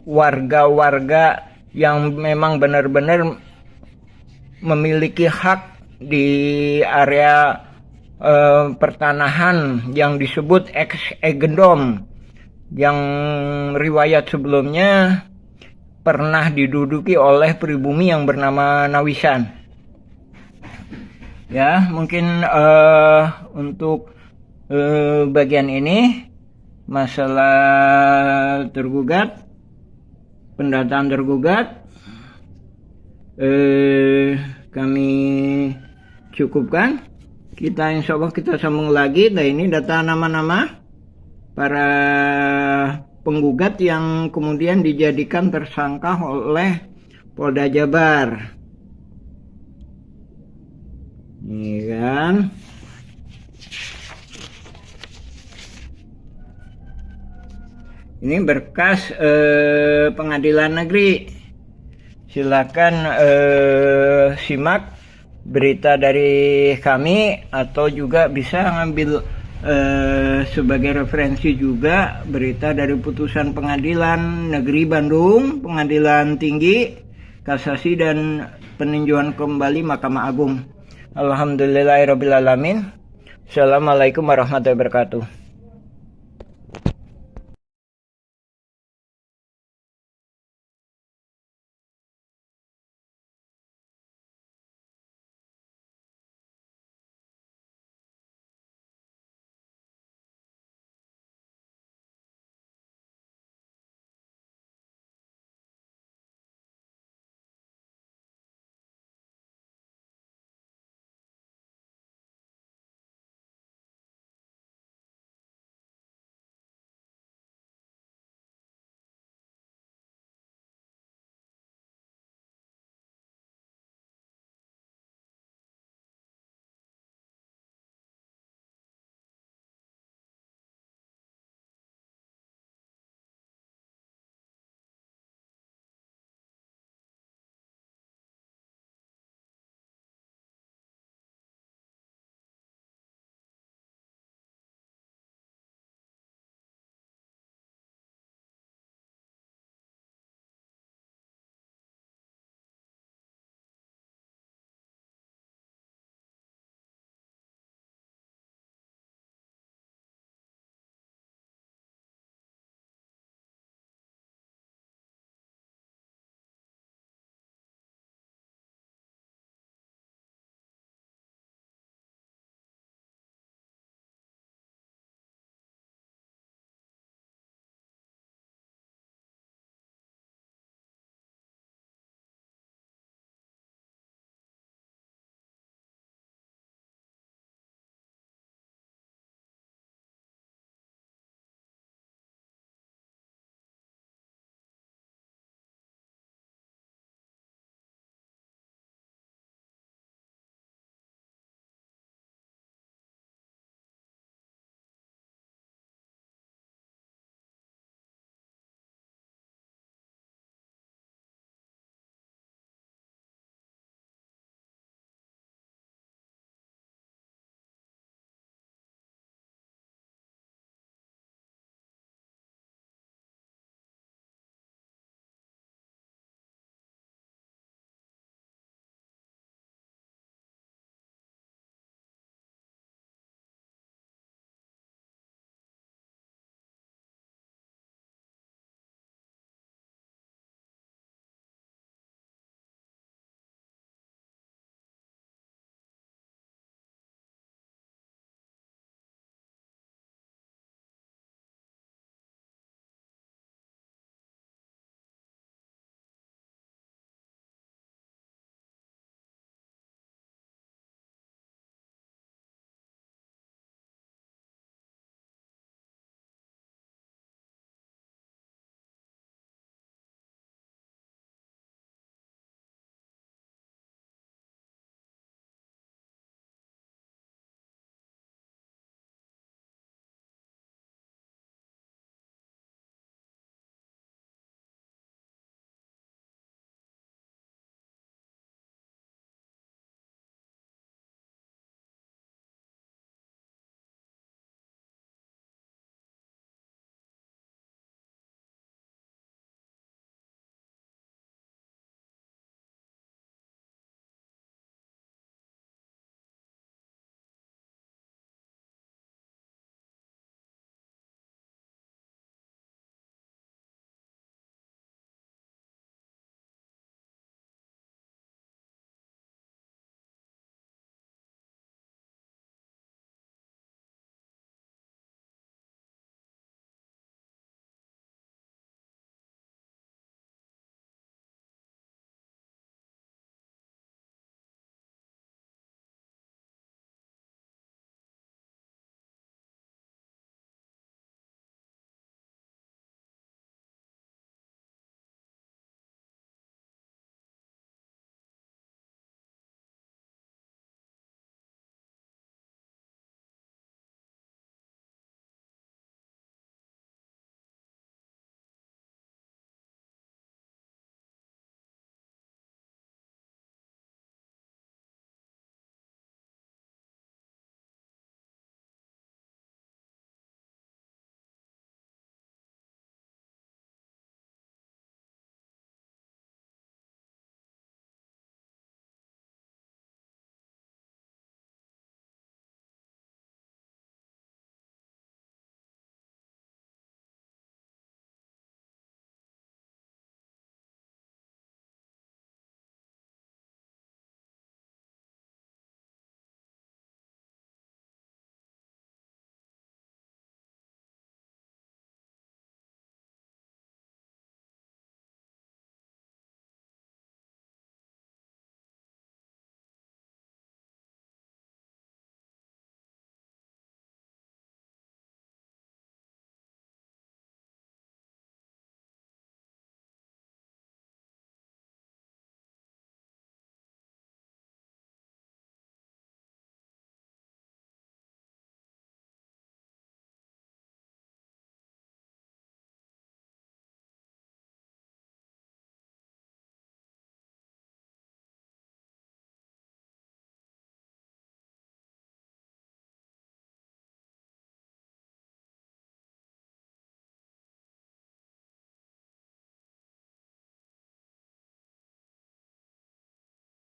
warga-warga yang memang benar-benar memiliki hak di area pertanahan yang disebut ex-egendom, yang riwayat sebelumnya pernah diduduki oleh pribumi yang bernama Nawisan. Ya, mungkin untuk bagian ini masalah tergugat, pendataan tergugat, kami cukupkan. Kita insya Allah kita sambung lagi. Nah, ini data nama-nama para penggugat yang kemudian dijadikan tersangka oleh Polda Jabar. Ini kan. Ini berkas pengadilan negeri. Silakan simak berita dari kami, atau juga bisa ngambil sebagai referensi juga berita dari putusan Pengadilan Negeri Bandung, Pengadilan Tinggi kasasi dan peninjauan kembali Mahkamah Agung. Alhamdulillahirabbil alamin. Assalamualaikum warahmatullahi wabarakatuh.